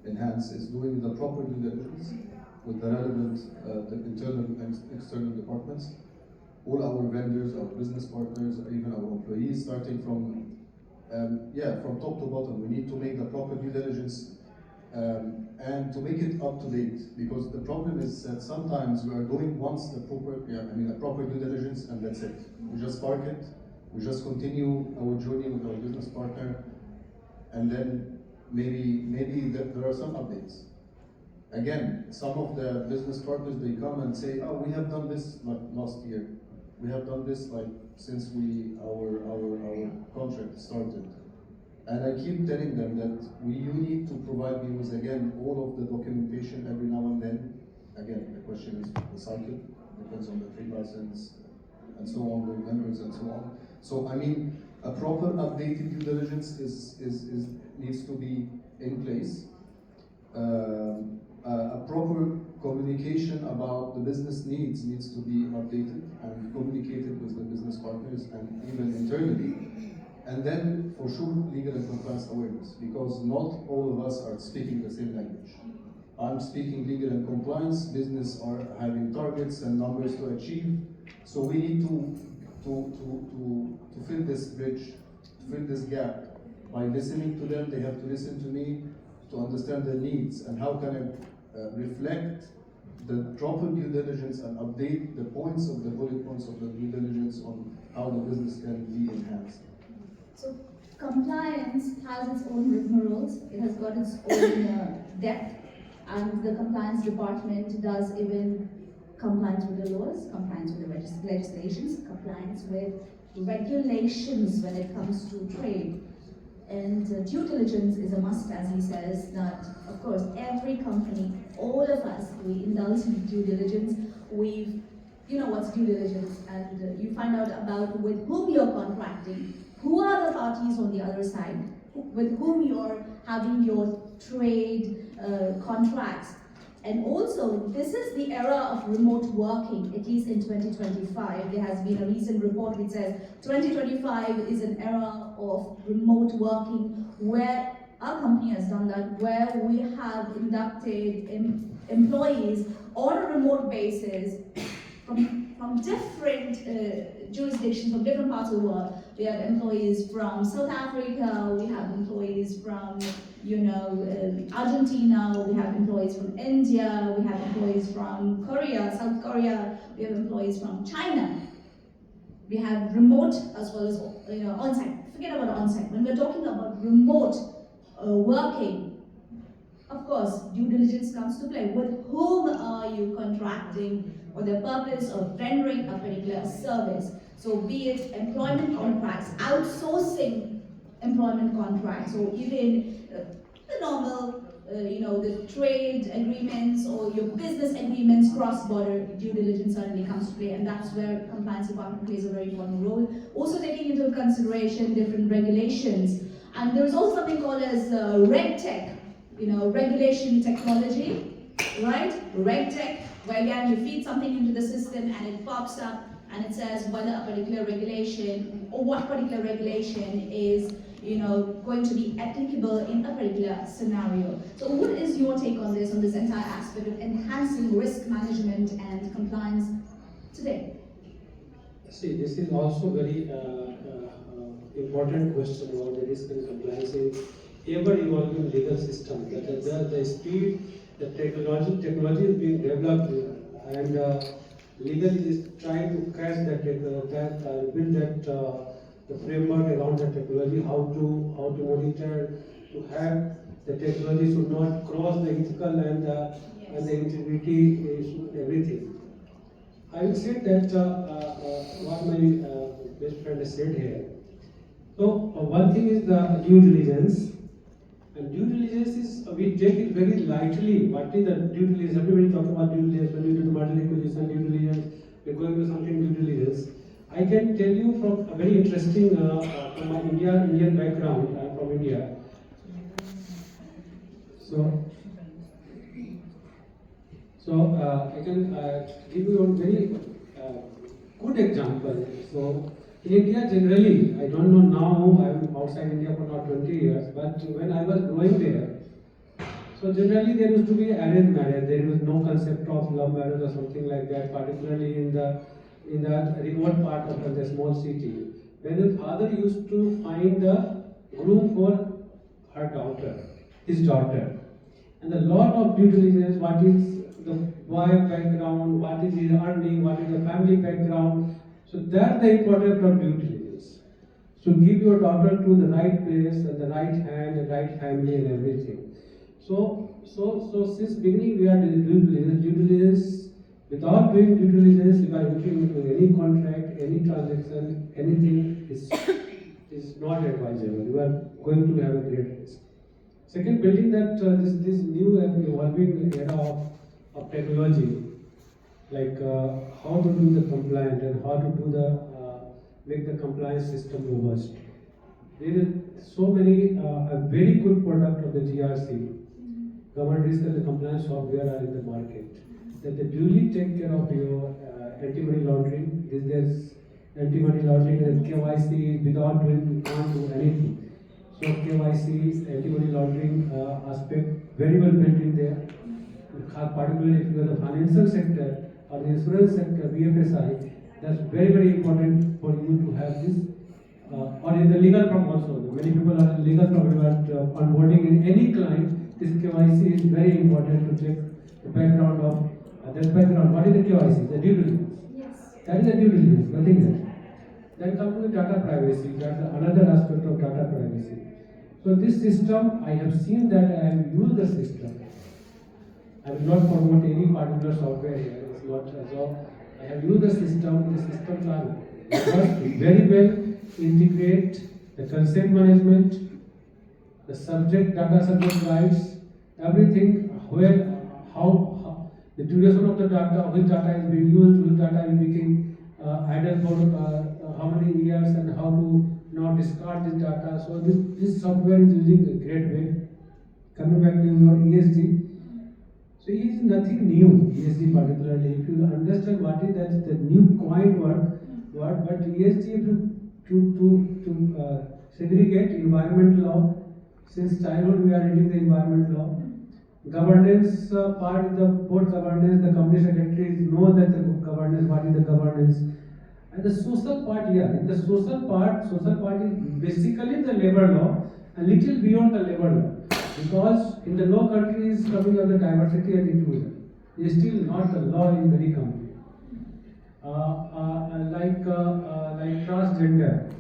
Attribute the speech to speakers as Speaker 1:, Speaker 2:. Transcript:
Speaker 1: enhance is doing the proper due diligence with the relevant the internal and external departments, all our vendors, our business partners, even our employees, starting from from top to bottom. We need to make the proper due diligence and to make it up to date, because the problem is that sometimes we are doing once the proper, a proper due diligence, and that's it. We just park it, we just continue our journey with our business partner, and then maybe there are some updates. Again, some of the business partners, they come and say, oh, we have done this like last year. We have done this like since our contract started. And I keep telling them that you need to provide me with, again, all of the documentation every now and then. Again, the question is the cycle, depends on the trade license, and so on, the members and so on. So I mean, a proper updated due diligence needs to be in place. A proper communication about the business needs to be updated and communicated with the business partners and even internally. And then, for sure, legal and compliance awareness, because not all of us are speaking the same language. I'm speaking legal and compliance, business are having targets and numbers to achieve. So we need to fill this bridge, to fill this gap. By listening to them, they have to listen to me to understand their needs, and how can I reflect the proper due diligence and update the points of the bullet points of the due diligence on how the business can be enhanced.
Speaker 2: So compliance has its own rigmaroles, it has got its own depth, and the compliance department does even compliance with the laws, compliance with the legislations, compliance with regulations when it comes to trade. And due diligence is a must, as he says, that of course every company, all of us, we indulge in due diligence. You know what's due diligence, and you find out about with whom you're contracting, who are the parties on the other side, with whom you're having your trade contracts. And also, this is the era of remote working, at least in 2025. There has been a recent report which says 2025 is an era of remote working, where our company has done that, where we have inducted employees on a remote basis from different jurisdictions, from different parts of the world. We have employees from South Africa, we have employees from Argentina, we have employees from India, we have employees from Korea, South Korea, we have employees from China. We have remote as well as on-site. Forget about on-site. When we're talking about remote working, of course, due diligence comes to play. With whom are you contracting for the purpose of rendering a particular service? So be it employment contracts, outsourcing employment contracts, or even the normal, the trade agreements or your business agreements, cross-border due diligence certainly comes to play, and that's where compliance department plays a very important role. Also taking into consideration different regulations, and there's also something called as RegTech, regulation technology, right? RegTech, where again you feed something into the system and it pops up and it says whether a particular regulation or what particular regulation is going to be applicable in a particular scenario. So what is your take on this entire aspect of enhancing risk management and compliance today?
Speaker 3: See, this is also very important question about the risk and compliance in ever-evolving legal system. That the speed, the technology is being developed, and legal is trying to catch build the framework around the technology, how to monitor, to have the technology should not cross the ethical and the integrity issue, everything. I will say that what my best friend has said here. So one thing is the due diligence. And due diligence is, we take it very lightly. What is the due diligence? Everybody talks about due diligence. When we do the merger acquisition, due diligence, we're going to something due diligence. I can tell you from a very interesting, from my Indian background, I'm from India. So I can give you a very good example. So in India generally, I don't know now, I'm outside India for now 20 years, but when I was growing there, So generally there used to be arranged marriage. There was no concept of love marriage or something like that, particularly in the remote part of the small city. When the father used to find the groom for her daughter, his daughter, and a lot of due diligence, what is the boy background, what is his earning, what is the family background. So that's the importance of due diligence. So give your daughter to the right place and the right hand, the right family and everything. So since beginning we are doing due diligence. Due diligence, without doing due diligence, if you are entering into any contract, any transaction, anything is not advisable. You are going to have a great risk. Second, building that this new and evolving era of technology, like how to do the compliance and how to do the make the compliance system robust. There is so many a very good product of the GRC, government risk and the compliance software are in the market. That they duly take care of your anti-money laundering. There's anti-money laundering and KYC without doing, you can't do anything. So KYC, anti-money laundering aspect very well built in there. Particularly if you are the financial sector or the insurance sector, BFSI, that's very important for you to have this. Or in the legal firm also. Many people are in legal firm but onboarding in any client. This KYC is very important to check the background of that background. What is the KYC? The due diligence.
Speaker 2: Yes.
Speaker 3: That is the due diligence, nothing else. Then come to the data privacy. That's another aspect of data privacy. So this system, I have seen that I have used the system. I will not promote any particular software here. It's not so. I have used the system. The systems are very well integrate the consent management, the data subject rights, everything. Where, how the duration of the data, which data is being used, which data is being idle for how many years, and how to now discard this data. So this software is using a great way. Coming back to your ESG. So it is nothing new, ESG particularly. If you understand what is that, the new coined word, but ESG to segregate environmental law. Since childhood we are reading the environment law. Governance part, the board governance, the company secretaries know that the governance, what is the governance. And the social part here, in the social part is basically the labor law, a little beyond the labor law. Because in the law country is coming of the diversity and inclusion. It is still not the law is very complete. Like transgender.